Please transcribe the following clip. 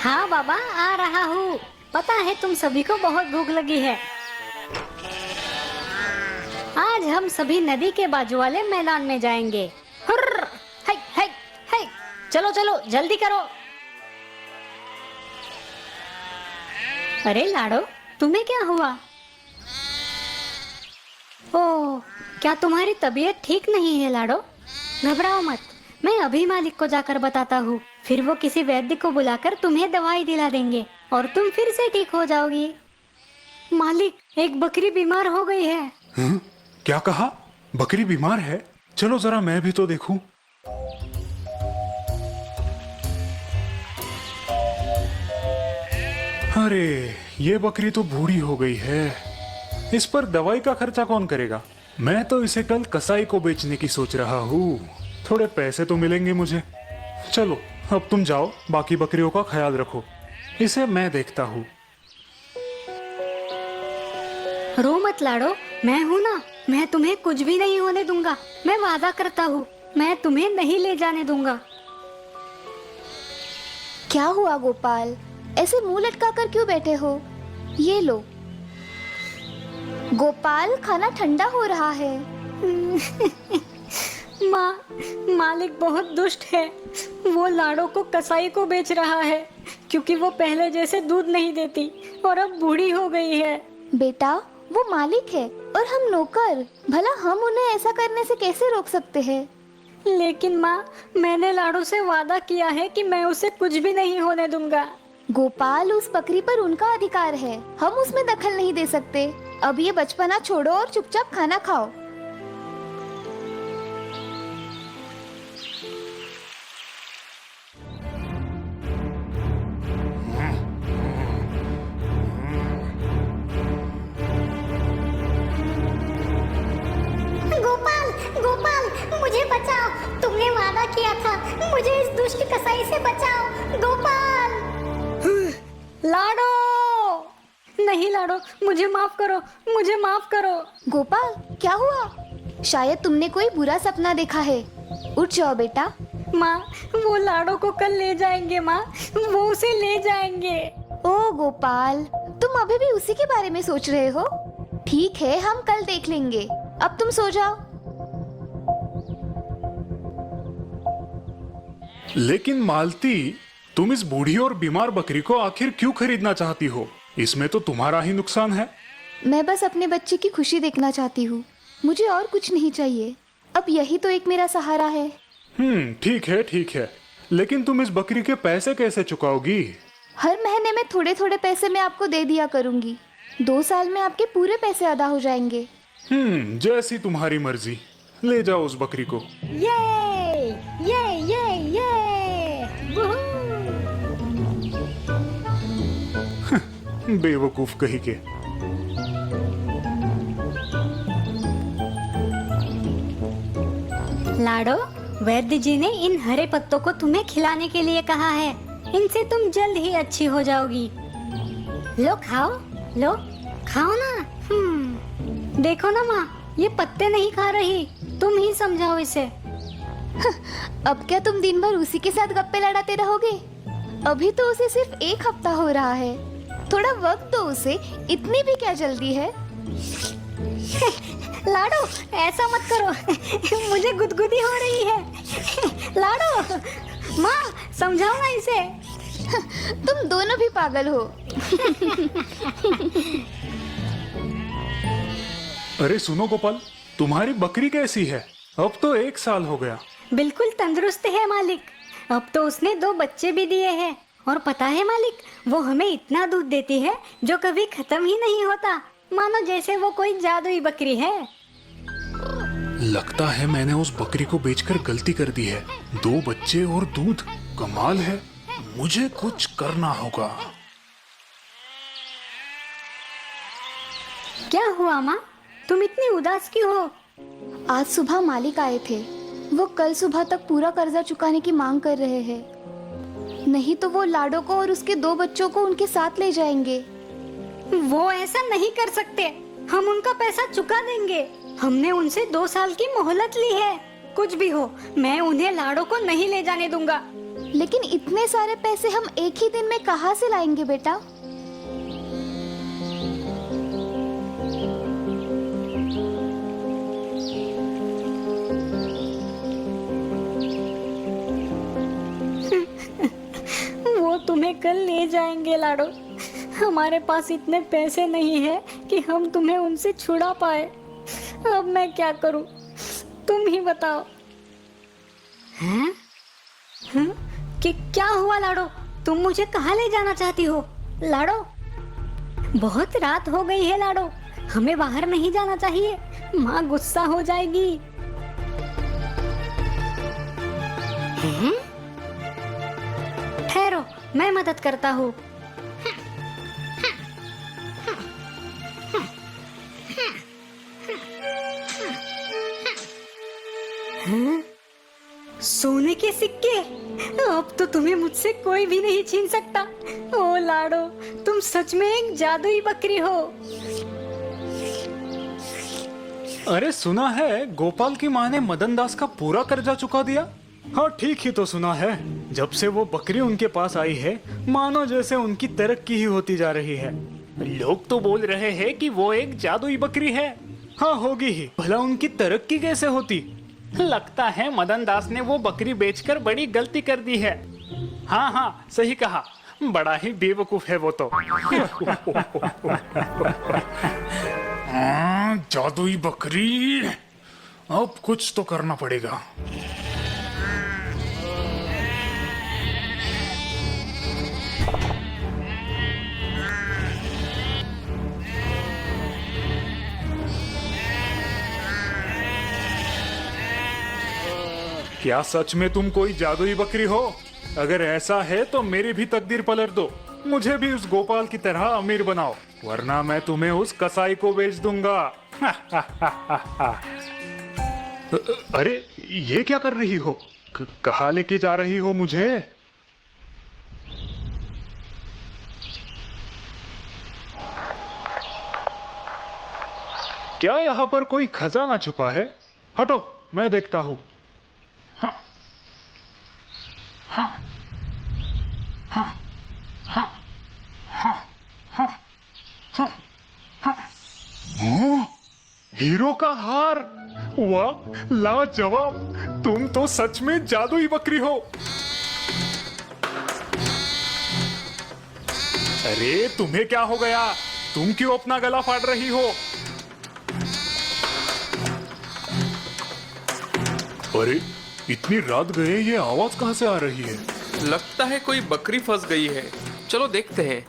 हाँ बाबा, आ रहा हूँ। पता है तुम सभी को बहुत भूख लगी है। आज हम सभी नदी के बाजू वाले मैदान में जाएंगे। हुर्र, है, है, है। चलो चलो जल्दी करो। अरे लाडो, तुम्हें क्या हुआ? ओह, क्या तुम्हारी तबीयत ठीक नहीं है लाडो? घबराओ मत, मैं अभी मालिक को जाकर बताता हूँ। फिर वो किसी वैद्य को बुलाकर तुम्हें दवाई दिला देंगे और तुम फिर से ठीक हो जाओगी। मालिक, एक बकरी बीमार हो गई है। क्या कहा? बकरी बीमार है? चलो जरा मैं भी तो देखूं। अरे, ये बकरी तो बूढ़ी हो गई है। इस पर दवाई का खर्चा कौन करेगा? मैं तो इसे कल कसाई को बेचने की सोच रहा हूँ। थोड़े पैसे तो मिलेंगे मुझे। चलो, अब तुम जाओ, बाकी बकरियों का ख्याल रखो। इसे मैं देखता हूँ। रो मत लाडो, मैं हूँ ना। मैं तुम्हें कुछ भी नहीं होने दूंगा। मैं वादा करता हूँ, मैं तुम्हें नहीं ले जाने दूंगा। क्या हुआ गोपाल, ऐसे मुंह लटका कर क्यों बैठे हो? ये लो। गोपाल, खाना ठंडा हो रहा है। माँ, मालिक बहुत दुष्ट है। वो लाडो को कसाई को बेच रहा है क्योंकि वो पहले जैसे दूध नहीं देती और अब बूढ़ी हो गई है। बेटा, वो मालिक है और हम नौकर। भला हम उन्हें ऐसा करने से कैसे रोक सकते हैं? लेकिन माँ, मैंने लाडो से वादा किया है कि मैं उसे कुछ भी नहीं होने दूंगा। गोपाल, उस बकरी पर उनका अधिकार है, हम उसमें दखल नहीं दे सकते। अब ये बचपना छोड़ो और चुपचाप खाना खाओ। गोपाल, गोपाल, मुझे बचाओ। तुमने वादा किया था, मुझे इस दुष्ट कसाई से बचाओ। गोपाल। लाडो! नहीं लाडो, मुझे माफ करो, मुझे माफ करो। गोपाल, क्या हुआ? शायद तुमने कोई बुरा सपना देखा है। उठ जाओ बेटा। माँ, वो लाडो को कल ले जाएंगे। माँ, वो उसे ले जाएंगे। ओ गोपाल, तुम अभी भी उसी के बारे में सोच रहे हो? ठीक है, हम कल देख लेंगे। अब तुम सो जाओ। लेकिन मालती, तुम इस बूढ़ी और बीमार बकरी को आखिर क्यों खरीदना चाहती हो? इसमें तो तुम्हारा ही नुकसान है। मैं बस अपने बच्चे की खुशी देखना चाहती हूँ। मुझे और कुछ नहीं चाहिए। अब यही तो एक मेरा सहारा है। ठीक है, ठीक है। लेकिन तुम इस बकरी के पैसे कैसे चुकाओगी? हर महीने में थोड़े थोड़े पैसे मैं आपको दे दिया करूंगी। 2 साल में आपके पूरे पैसे अदा हो जाएंगे। जैसी तुम्हारी मर्जी। ले जाओ उस बकरी को। ये ये ये ये बेवकूफ कही के। लाडो, वैद्य जी ने इन हरे पत्तों को तुम्हें खिलाने के लिए कहा है। इनसे तुम जल्द ही अच्छी हो जाओगी। लो खाओ, लो खाओ ना। देखो ना माँ, ये पत्ते नहीं खा रही। तुम ही समझाओ इसे। अब क्या तुम दिन भर उसी के साथ गप्पे लड़ाते रहोगे? अभी तो उसे सिर्फ 1 हफ्ता हो रहा है। थोड़ा वक्त दो उसे, इतनी भी क्या जल्दी है? लाडो, ऐसा मत करो। मुझे गुदगुदी हो रही है। लाडो, माँ समझाओ ना इसे। तुम दोनों भी पागल हो। अरे सुनो गोपाल, तुम्हारी बकरी कैसी है? अब तो 1 साल हो गया। बिल्कुल तंदुरुस्त है मालिक। अब तो उसने 2 बच्चे भी दिए हैं। और पता है मालिक, वो हमें इतना दूध देती है जो कभी खत्म ही नहीं होता। मानो जैसे वो कोई जादुई बकरी है। लगता है मैंने उस बकरी को बेचकर गलती कर दी है। 2 बच्चे और दूध, कमाल है। मुझे कुछ करना होगा। क्या हुआ माँ, तुम इतनी उदास क्यों हो? आज सुबह मालिक आए थे। वो कल सुबह तक पूरा कर्जा चुकाने की मांग कर रहे हैं। नहीं तो वो लाडो को और उसके 2 बच्चों को उनके साथ ले जाएंगे। वो ऐसा नहीं कर सकते। हम उनका पैसा चुका देंगे। हमने उनसे 2 साल की मोहलत ली है। कुछ भी हो, मैं उन्हें लाडो को नहीं ले जाने दूंगा। लेकिन इतने सारे पैसे हम एक ही दिन में कहाँ से लाएंगे बेटा? वो तुम्हें कल ले जाएंगे लाडो। हमारे पास इतने पैसे नहीं है कि हम तुम्हें उनसे छुड़ा पाए। अब मैं क्या करूं, तुम ही बताओ। हैं? कि क्या हुआ लाडो? तुम मुझे कहाँ ले जाना चाहती हो लाडो? बहुत रात हो गई है लाडो, हमें बाहर नहीं जाना चाहिए, माँ गुस्सा हो जाएगी। हैं? ठहरो, मैं मदद करता हूँ। हैं? सोने के सिक्के? अब तो तुम्हें मुझसे कोई भी नहीं छीन सकता। ओ लाडो, तुम सच में एक जादुई बकरी हो। अरे सुना है गोपाल की माँ ने मदन दास का पूरा कर्जा चुका दिया। हाँ ठीक ही तो सुना है। जब से वो बकरी उनके पास आई है, मानो जैसे उनकी तरक्की ही होती जा रही है। लोग तो बोल रहे हैं कि वो एक जादुई बकरी है। हाँ होगी ही, भला उनकी तरक्की कैसे होती? लगता है मदन दास ने वो बकरी बेचकर बड़ी गलती कर दी है। हाँ हाँ सही कहा, बड़ा ही बेवकूफ है वो तो। जादुई बकरी, अब कुछ तो करना पड़ेगा। क्या सच में तुम कोई जादुई बकरी हो? अगर ऐसा है तो मेरी भी तकदीर पलट दो, मुझे भी उस गोपाल की तरह अमीर बनाओ, वरना मैं तुम्हें उस कसाई को बेच दूंगा। अरे ये क्या कर रही हो? कहाँ लेके जा रही हो मुझे? क्या यहाँ पर कोई खजाना छुपा है? हटो, मैं देखता हूँ। हीरो का हार, वाह लाजवाब, तुम तो सच में जादुई बकरी हो। अरे तुम्हें क्या हो गया? तुम क्यों अपना गला फाड़ रही हो? अरे इतनी रात गए ये आवाज कहां से आ रही है? लगता है कोई बकरी फंस गई है, चलो देखते हैं।